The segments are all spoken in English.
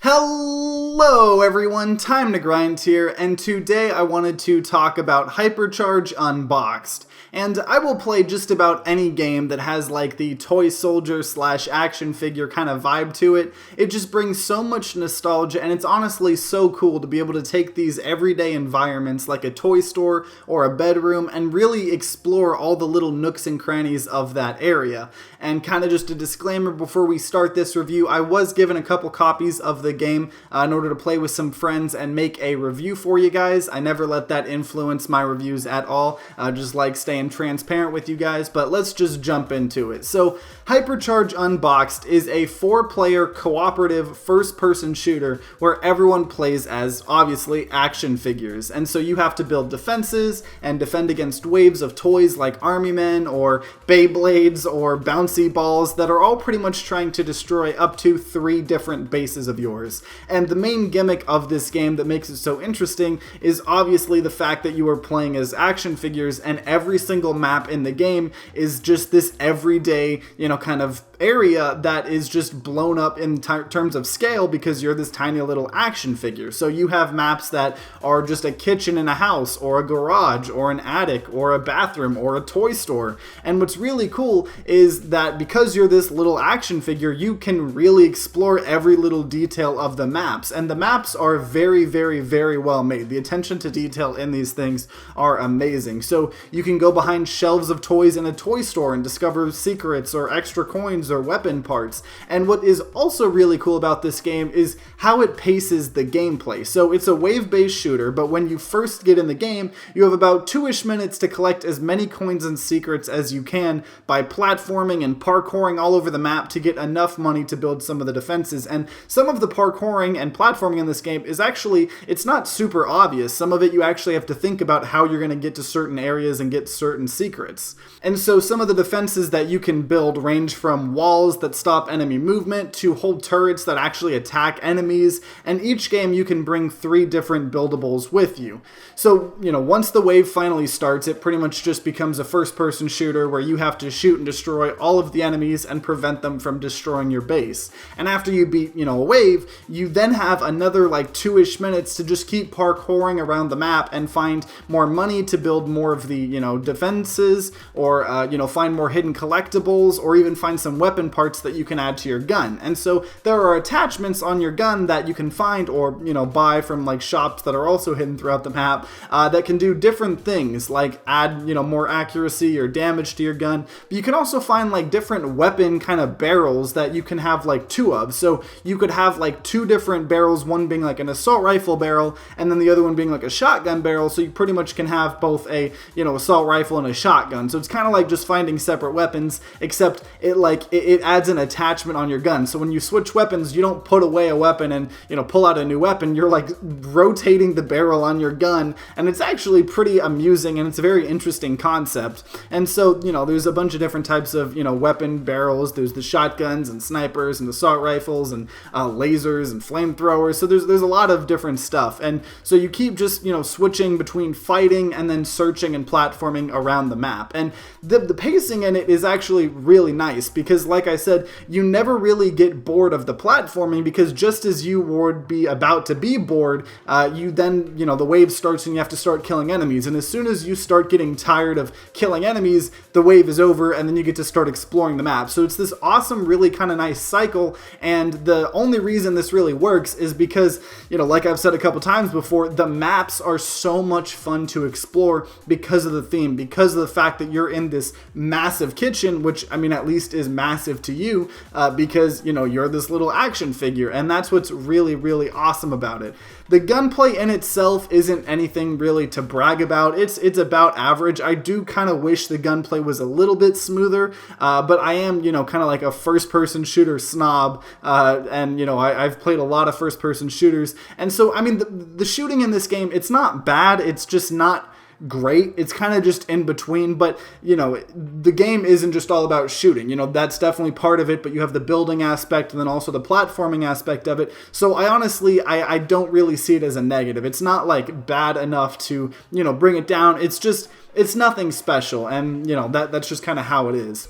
Hello everyone, Time to Grind here, and today I wanted to talk about HYPERCHARGE Unboxed. And I will play just about any game that has like the toy soldier slash action figure kind of vibe to it. It just brings so much nostalgia, and it's honestly so cool to be able to take these everyday environments like a toy store or a bedroom and really explore all the little nooks and crannies of that area. And kind of just a disclaimer before we start this review, I was given a couple copies of the game in order to play with some friends and make a review for you guys. I never let that influence my reviews at all. Just like staying transparent with you guys, but let's just jump into it. So HYPERCHARGE Unboxed is a 4-player cooperative first-person shooter where everyone plays as, obviously, action figures. And so you have to build defenses and defend against waves of toys like army men or Beyblades or bouncy balls that are all pretty much trying to destroy up to 3 different bases of yours. And the main gimmick of this game that makes it so interesting is obviously the fact that you are playing as action figures, and every single map in the game is just this everyday, kind of area that is just blown up in terms of scale because you're this tiny little action figure. So you have maps that are just a kitchen in a house or a garage or an attic or a bathroom or a toy store. And what's really cool is that because you're this little action figure, you can really explore every little detail of the maps. And the maps are very, very, very well made. The attention to detail in these things are amazing. So you can go behind shelves of toys in a toy store and discover secrets or extra coins or weapon parts. And what is also really cool about this game is how it paces the gameplay. So it's a wave-based shooter, but when you first get in the game, you have about 2-ish minutes to collect as many coins and secrets as you can by platforming and parkouring all over the map to get enough money to build some of the defenses. And some of the parkouring and platforming in this game is actually, it's not super obvious. Some of it you actually have to think about how you're going to get to certain areas and get certain secrets. And so some of the defenses that you can build range from walls that stop enemy movement to whole turrets that actually attack enemies, and each game you can bring 3 different buildables with you. So, once the wave finally starts, it pretty much just becomes a first-person shooter where you have to shoot and destroy all of the enemies and prevent them from destroying your base. And after you beat, a wave, you then have another like 2-ish minutes to just keep parkouring around the map and find more money to build more of the, defenses, or, find more hidden collectibles, or even find some weapon parts that you can add to your gun. And so there are attachments on your gun that you can find or, buy from like shops that are also hidden throughout the map that can do different things, like add, more accuracy or damage to your gun. But you can also find like different weapon kind of barrels that you can have like 2 of. So you could have like 2 different barrels, one being like an assault rifle barrel and then the other one being like a shotgun barrel. So you pretty much can have both a, assault rifle and a shotgun. So it's kind of like just finding separate weapons, except it adds an attachment on your gun. So when you switch weapons, you don't put away a weapon and, pull out a new weapon. You're like rotating the barrel on your gun, and it's actually pretty amusing, and it's a very interesting concept. And so, there's a bunch of different types of, weapon barrels. There's the shotguns and snipers and assault rifles and lasers and flamethrowers. So there's a lot of different stuff. And so you keep just, switching between fighting and then searching and platforming around the map. And the pacing in it is actually really nice because, like I said, you never really get bored of the platforming, because just as you would be about to be bored, you then, the wave starts and you have to start killing enemies. And as soon as you start getting tired of killing enemies, the wave is over and then you get to start exploring the map. So it's this awesome, really kind of nice cycle. And the only reason this really works is because, like I've said a couple times before, the maps are so much fun to explore because of the theme, because of the fact that you're in this massive kitchen, which, at least is massive to you, because, you're this little action figure, and that's what's really, really awesome about it. The gunplay in itself isn't anything really to brag about. It's about average. I do kind of wish the gunplay was a little bit smoother, but I am, kind of like a first-person shooter snob, and, I've played a lot of first-person shooters, and so, the shooting in this game, it's not bad, it's just not great. It's kind of just in between, but the game isn't just all about shooting. That's definitely part of it, but you have the building aspect and then also the platforming aspect of it. So I honestly, I don't really see it as a negative. It's not like bad enough to, bring it down. It's nothing special, and that's just kind of how it is.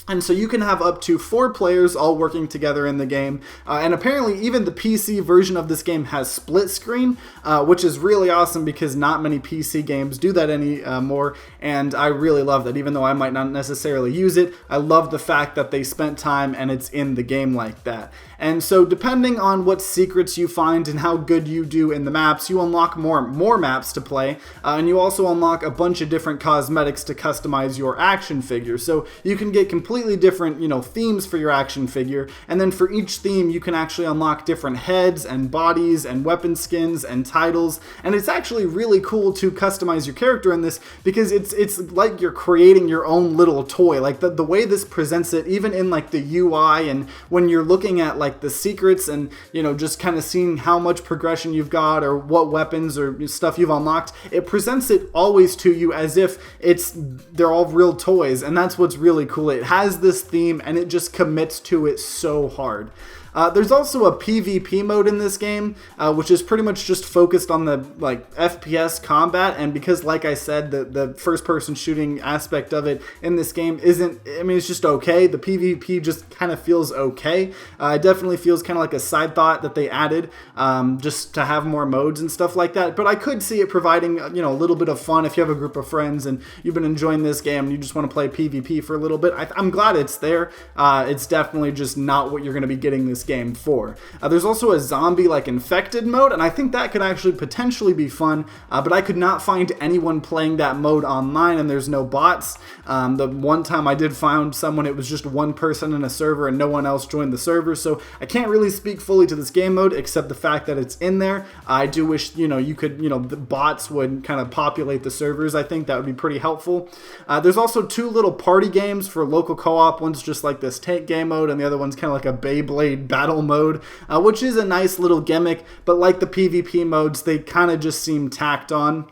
And so you can have up to 4 players all working together in the game. And apparently even the PC version of this game has split screen, which is really awesome because not many PC games do that anymore. And I really love that. Even though I might not necessarily use it, I love the fact that they spent time and it's in the game like that. And so depending on what secrets you find and how good you do in the maps, you unlock more maps to play. And you also unlock a bunch of different cosmetics to customize your action figure. So you can get completely different, themes for your action figure, and then for each theme you can actually unlock different heads and bodies and weapon skins and titles, and it's actually really cool to customize your character in this because it's like you're creating your own little toy. Like the way this presents it, even in like the UI and when you're looking at like the secrets and just kind of seeing how much progression you've got or what weapons or stuff you've unlocked, it presents it always to you as if they're all real toys, and that's what's really cool. It has this theme and it just commits to it so hard. There's also a PvP mode in this game, which is pretty much just focused on the FPS combat, and because like I said, the first-person shooting aspect of it in this game it's just okay. The PvP just kind of feels okay. It definitely feels kind of like a side thought that they added just to have more modes and stuff like that, but I could see it providing a little bit of fun if you have a group of friends and you've been enjoying this game and you just want to play PvP for a little bit. I'm glad it's there. It's definitely just not what you're going to be getting this game for. There's also a zombie infected mode, and I think that could actually potentially be fun, but I could not find anyone playing that mode online, and there's no bots. The one time I did find someone, it was just one person in a server and no one else joined the server, so I can't really speak fully to this game mode except the fact that it's in there. I do wish you could the bots would kind of populate the servers. I think that would be pretty helpful. There's also 2 little party games for local co-op. One's just like this tank game mode, and the other one's kind of like a Beyblade battle mode, which is a nice little gimmick, but like the PvP modes, they kind of just seem tacked on.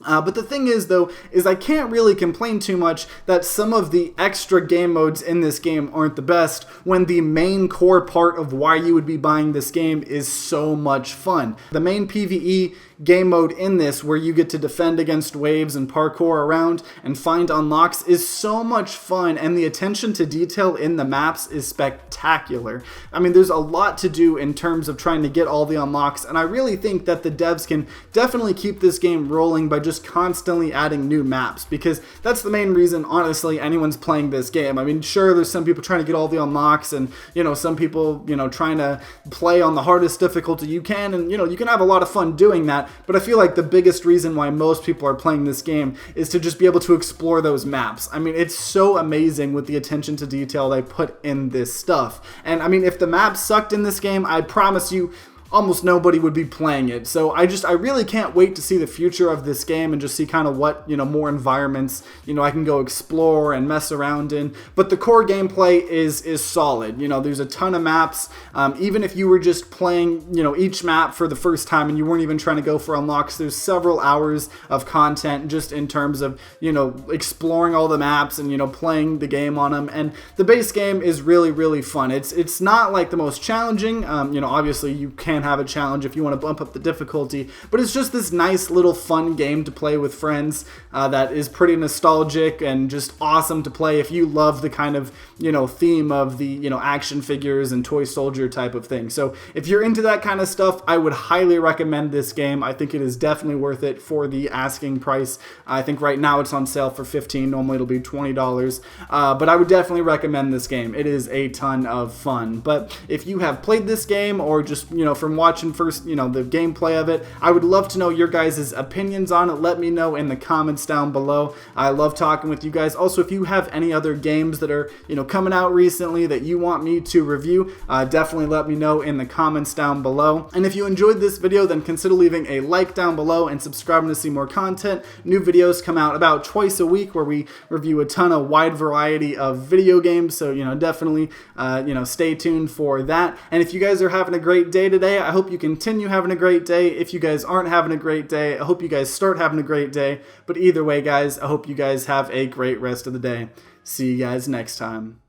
But the thing is, though, is I can't really complain too much that some of the extra game modes in this game aren't the best when the main core part of why you would be buying this game is so much fun. The main PvE game mode in this, where you get to defend against waves and parkour around and find unlocks, is so much fun, and the attention to detail in the maps is spectacular. I mean, there's a lot to do in terms of trying to get all the unlocks, and I really think that the devs can definitely keep this game rolling by just constantly adding new maps, because that's the main reason, honestly, anyone's playing this game. I mean, sure, there's some people trying to get all the unlocks, and some people trying to play on the hardest difficulty you can, and you can have a lot of fun doing that. But I feel like the biggest reason why most people are playing this game is to just be able to explore those maps. I mean, it's so amazing with the attention to detail they put in this stuff. And I mean, if the maps sucked in this game, I promise you almost nobody would be playing it. So I really can't wait to see the future of this game and just see kind of what, more environments, I can go explore and mess around in. But the core gameplay is solid. There's a ton of maps. Even if you were just playing, each map for the first time and you weren't even trying to go for unlocks, there's several hours of content just in terms of, exploring all the maps and, playing the game on them. And the base game is really, really fun. It's not like the most challenging. Obviously you can have a challenge if you want to bump up the difficulty, but it's just this nice little fun game to play with friends that is pretty nostalgic and just awesome to play if you love the kind of theme of the action figures and toy soldier type of thing. So if you're into that kind of stuff, I would highly recommend this game. I think it is definitely worth it for the asking price. I think right now it's on sale for $15. Normally it'll be $20, but I would definitely recommend this game. It is a ton of fun. But if you have played this game or just from watching first, the gameplay of it, I would love to know your guys' opinions on it. Let me know in the comments down below. I love talking with you guys. Also, if you have any other games that are, coming out recently that you want me to review, definitely let me know in the comments down below. And if you enjoyed this video, then consider leaving a like down below and subscribing to see more content. New videos come out about twice a week where we review a ton of wide variety of video games. So, definitely, stay tuned for that. And if you guys are having a great day today, I hope you continue having a great day. If you guys aren't having a great day, I hope you guys start having a great day. But either way, guys, I hope you guys have a great rest of the day. See you guys next time.